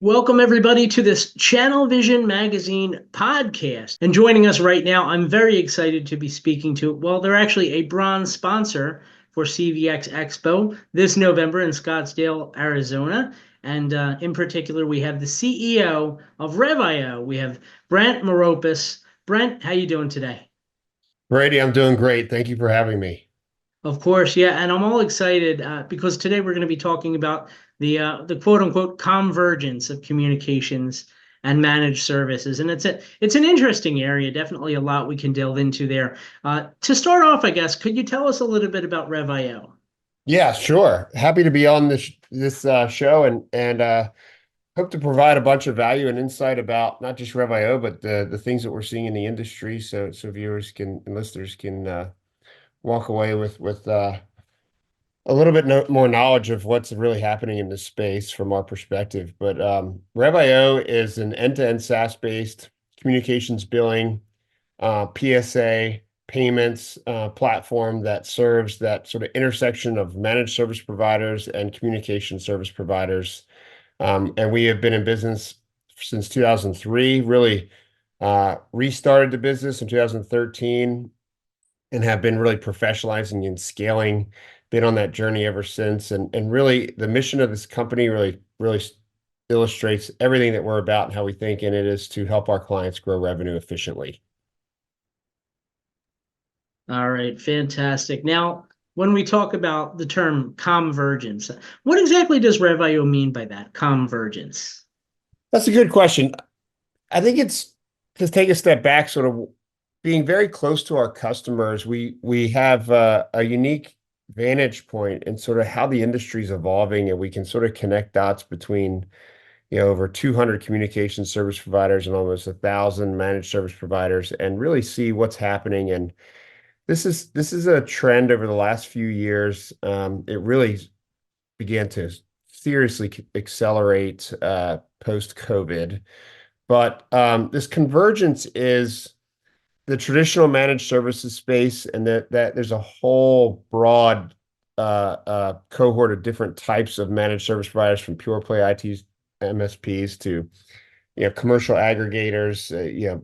Welcome, everybody, to this Channel Vision Magazine podcast. And joining us right now, I'm very excited to be speaking to, well, they're actually a bronze sponsor for CVX Expo this November in Scottsdale, Arizona. And in particular, we have the CEO of Revio. We have Brent Moropis. Brent, how you doing today? Brady, I'm doing great. Thank you for having me. Of course, yeah, and I'm all excited because today we're going to be talking about the quote unquote convergence of communications and managed services, and it's an interesting area. Definitely a lot we can delve into there. To start off, I guess, could you tell us a little bit about Revio? Yeah, sure. Happy to be on this show and hope to provide a bunch of value and insight about not just Revio, but the things that we're seeing in the industry, so viewers can and listeners can walk away with a little bit more knowledge of what's really happening in this space from our perspective. But Revio is an end-to-end SaaS-based communications billing PSA payments platform that serves that sort of intersection of managed service providers and communication service providers. And we have been in business since 2003, really restarted the business in 2013 and have been really professionalizing and scaling, been on that journey ever since. And really the mission of this company really illustrates everything that we're about and how we think, and it is to help our clients grow revenue efficiently. All right, fantastic. Now, when we talk about the term convergence, what exactly does Revio mean by that convergence? That's a good question. I think it's to take a step back, sort of being very close to our customers. We have a unique vantage point in sort of how the industry is evolving, and we can sort of connect dots between, over 200 communication service providers and almost 1,000 managed service providers, and really see what's happening. And this is a trend over the last few years. It really began to seriously accelerate post-COVID. But this convergence is the traditional managed services space, and that there's a whole broad cohort of different types of managed service providers, from pure play IT MSPs to commercial aggregators,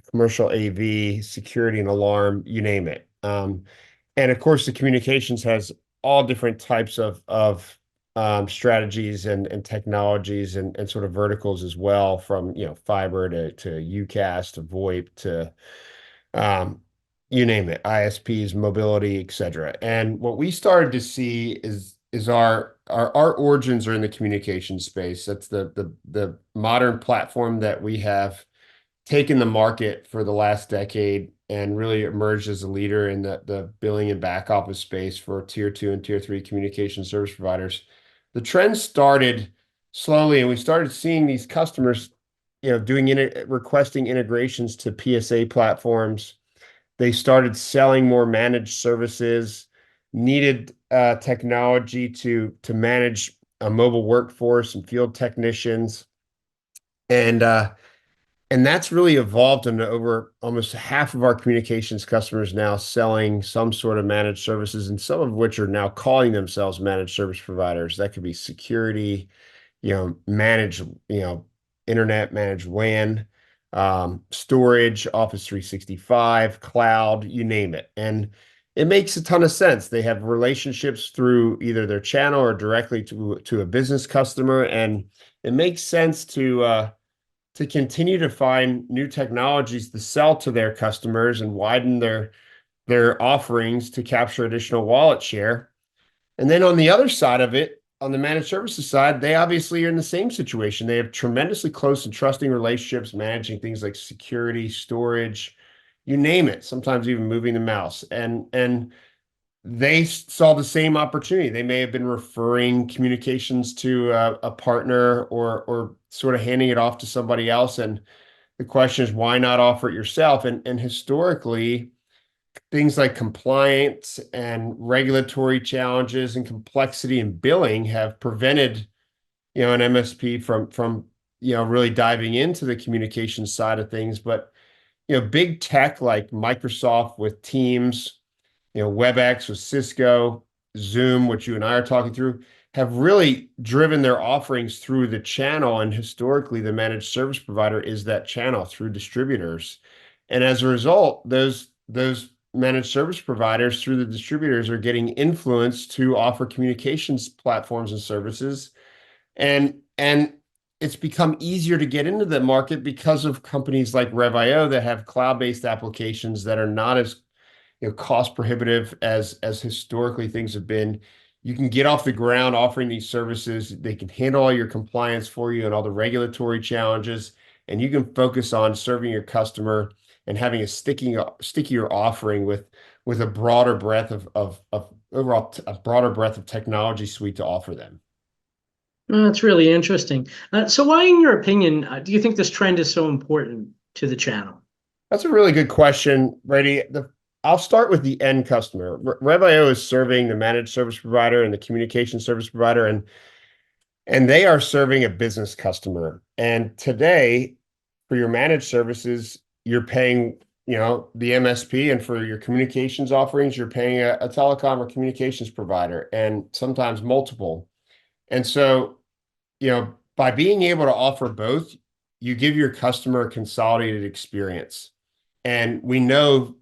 commercial AV, security and alarm, you name it. And of course, the communications has all different types of strategies and technologies and sort of verticals as well, from fiber to UCaaS to VoIP to um, you name it, ISPs, mobility, etc. And what we started to see is our origins are in the communication space. That's the modern platform that we have taken the market for the last decade and really emerged as a leader in the billing and back office space for tier two and tier three communication service providers. The trend started slowly, and we started seeing these customers, requesting integrations to PSA platforms. They started selling more managed services, needed technology to manage a mobile workforce and field technicians. And and that's really evolved into over almost half of our communications customers now selling some sort of managed services, and some of which are now calling themselves managed service providers. That could be security, managed, internet, managed WAN, storage, Office 365, cloud, you name it. And it makes a ton of sense. They have relationships through either their channel or directly to a business customer, and it makes sense to continue to find new technologies to sell to their customers and widen their offerings to capture additional wallet share. And then on the other side of it, on the managed services side, they obviously are in the same situation. They have tremendously close and trusting relationships, managing things like security, storage, you name it, sometimes even moving the mouse. And they saw the same opportunity. They may have been referring communications to a partner, or sort of handing it off to somebody else. And the question is, why not offer it yourself? And historically, things like compliance and regulatory challenges and complexity in billing have prevented, an MSP from really diving into the communication side of things. But big tech like Microsoft with Teams, WebEx with Cisco, Zoom, which you and I are talking through, have really driven their offerings through the channel. And historically, the managed service provider is that channel through distributors. And as a result, those managed service providers through the distributors are getting influence to offer communications platforms and services. And it's become easier to get into the market because of companies like Revio that have cloud-based applications that are not as cost prohibitive as historically things have been. You can get off the ground offering these services. They can handle all your compliance for you and all the regulatory challenges, and you can focus on serving your customer and having a stickier offering with a broader breadth of overall a broader breadth of technology suite to offer them. That's really interesting. So, why, in your opinion, do you think this trend is so important to the channel? That's a really good question, Brady. I'll start with the end customer. Revio is serving the managed service provider and the communication service provider, and they are serving a business customer. And today, for your managed services, you're paying, the MSP, and for your communications offerings, you're paying a telecom or communications provider, and sometimes multiple. And so, by being able to offer both, you give your customer a consolidated experience. And we know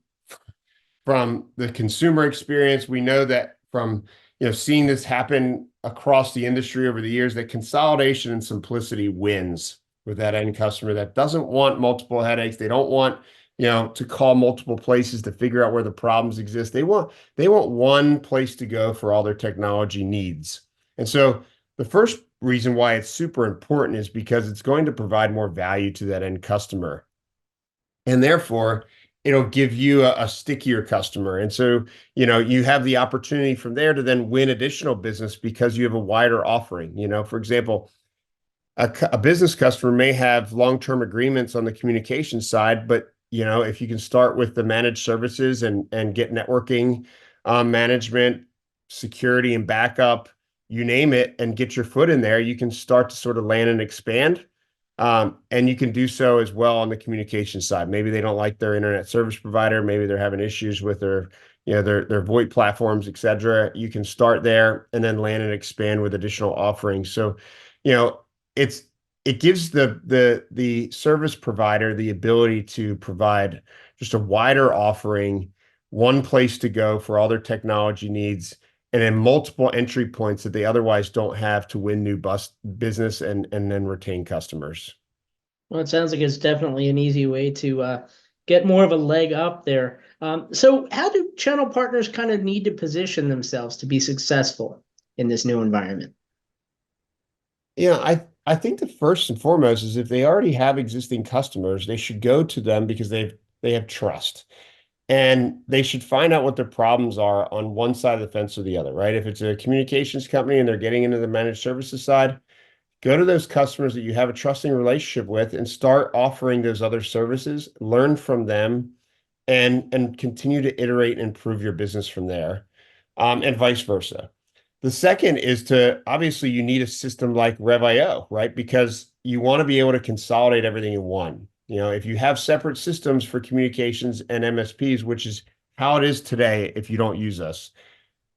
from the consumer experience, we know that from seeing this happen across the industry over the years, that consolidation and simplicity wins with that end customer that doesn't want multiple headaches. They don't want to call multiple places to figure out where the problems exist. They want one place to go for all their technology needs. And so the first reason why it's super important is because it's going to provide more value to that end customer. And therefore, it'll give you a stickier customer. And so, you have the opportunity from there to then win additional business because you have a wider offering. For example, a business customer may have long-term agreements on the communication side, but if you can start with the managed services and get networking, management, security, and backup, you name it, and get your foot in there, you can start to sort of land and expand. And you can do so as well on the communication side. Maybe they don't like their internet service provider. Maybe they're having issues with their VoIP platforms, et cetera. You can start there and then land and expand with additional offerings. So, you know, it's it gives the service provider the ability to provide just a wider offering, one place to go for all their technology needs, and then multiple entry points that they otherwise don't have to win new business and then retain customers. Well, it sounds like it's definitely an easy way to get more of a leg up there. So, how do channel partners kind of need to position themselves to be successful in this new environment? Yeah, I think the first and foremost is if they already have existing customers, they should go to them because they have trust. And they should find out what their problems are on one side of the fence or the other, right? If it's a communications company and they're getting into the managed services side, go to those customers that you have a trusting relationship with and start offering those other services, learn from them, and continue to iterate and improve your business from there, and vice versa. The second is to obviously you need a system like Revio, right? Because you want to be able to consolidate everything in one. If you have separate systems for communications and MSPs, which is how it is today, if you don't use us,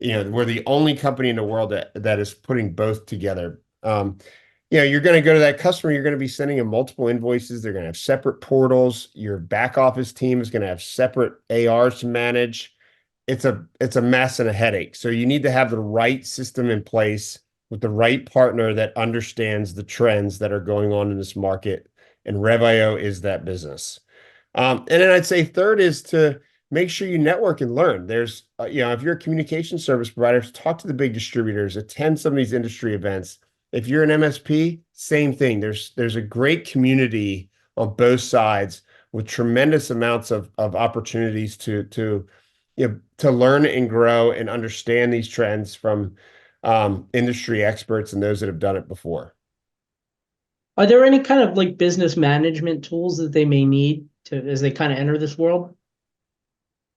we're the only company in the world that is putting both together. You're going to go to that customer, you're going to be sending them multiple invoices. They're going to have separate portals. Your back office team is going to have separate ARs to manage. It's a mess and a headache. So you need to have the right system in place with the right partner that understands the trends that are going on in this market. And Revio is that business. And then I'd say third is to make sure you network and learn. There's, if you're a communication service provider, talk to the big distributors, attend some of these industry events. If you're an MSP, same thing. There's a great community on both sides with tremendous amounts of opportunities to learn and grow and understand these trends from industry experts and those that have done it before. Are there any kind of like business management tools that they may need to as they kind of enter this world?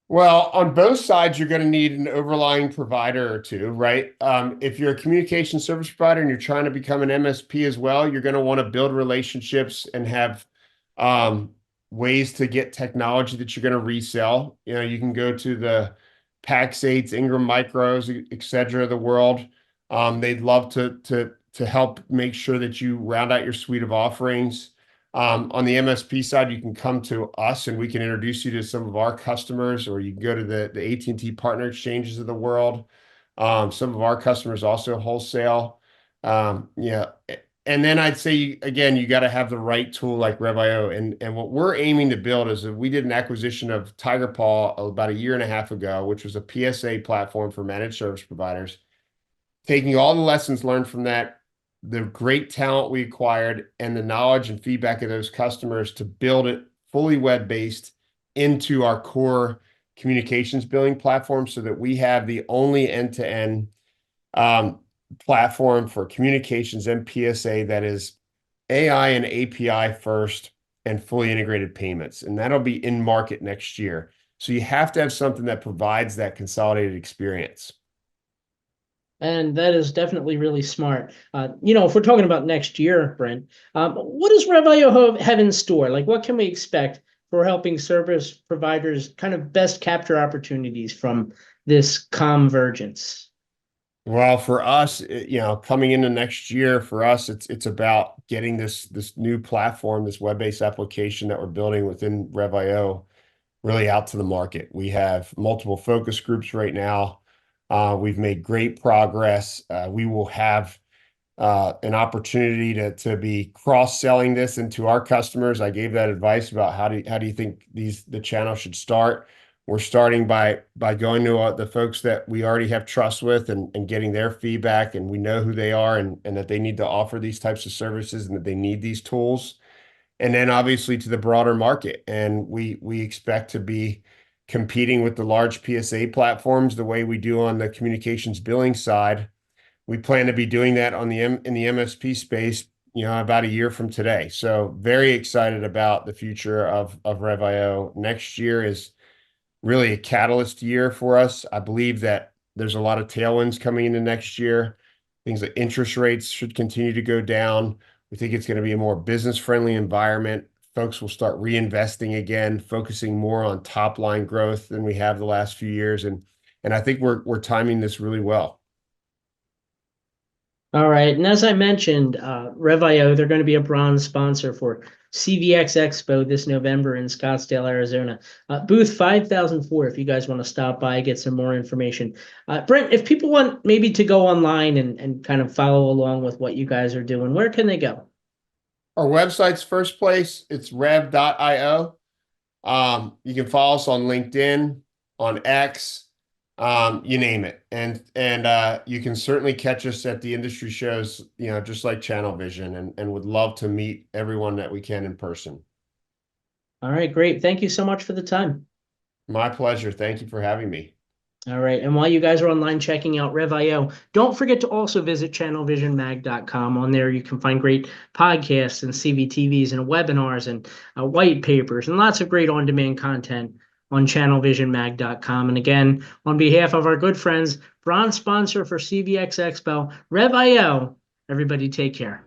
Well, on both sides, you're going to need an overlying provider or two, right? If you're a communication service provider and you're trying to become an MSP as well, you're going to want to build relationships and have ways to get technology that you're going to resell. You can go to the Pax8s, Ingram Micros, et cetera, of the world. They'd love to help make sure that you round out your suite of offerings. On the MSP side, you can come to us and we can introduce you to some of our customers, or you can go to the AT&T partner exchanges of the world. Some of our customers also wholesale. Yeah. And then I'd say, again, you got to have the right tool like Revio. And what we're aiming to build is we did an acquisition of TigerPaw about a year and a half ago, which was a PSA platform for managed service providers, taking all the lessons learned from that, the great talent we acquired, and the knowledge and feedback of those customers to build it fully web-based into our core communications billing platform so that we have the only end-to-end platform for communications and PSA that is AI and API first and fully integrated payments. And that'll be in market next year. So you have to have something that provides that consolidated experience. And that is definitely really smart. If we're talking about next year, Brent, what does Revio have in store? Like, what can we expect for helping service providers kind of best capture opportunities from this convergence? Well, for us, coming into next year, for us, it's about getting this new platform, this web-based application that we're building within Revio, really out to the market. We have multiple focus groups right now. We've made great progress. We will have an opportunity to be cross-selling this into our customers. I gave that advice about how do you think the channel should start. We're starting by going to the folks that we already have trust with and getting their feedback, and we know who they are and that they need to offer these types of services and that they need these tools. And then obviously to the broader market. And we expect to be competing with the large PSA platforms the way we do on the communications billing side. We plan to be doing that in the MSP space, about a year from today. So very excited about the future of Revio. Next year is really a catalyst year for us. I believe that there's a lot of tailwinds coming into next year. Things like interest rates should continue to go down. We think it's going to be a more business-friendly environment. Folks will start reinvesting again, focusing more on top-line growth than we have the last few years. And I think we're timing this really well. All right. And as I mentioned, Revio, they're going to be a bronze sponsor for CVX Expo this November in Scottsdale, Arizona. Booth 5004, if you guys want to stop by, get some more information. Brent, if people want maybe to go online and kind of follow along with what you guys are doing, where can they go? Our website's first place. It's rev.io. You can follow us on LinkedIn, on X, you name it. And you can certainly catch us at the industry shows, just like Channel Vision, and would love to meet everyone that we can in person. All right, great. Thank you so much for the time. My pleasure. Thank you for having me. All right. And while you guys are online checking out Revio, don't forget to also visit channelvisionmag.com. On there, you can find great podcasts and CVTVs and webinars and white papers and lots of great on-demand content on channelvisionmag.com. And again, on behalf of our good friends, bronze sponsor for CVX Expo, Revio, everybody take care.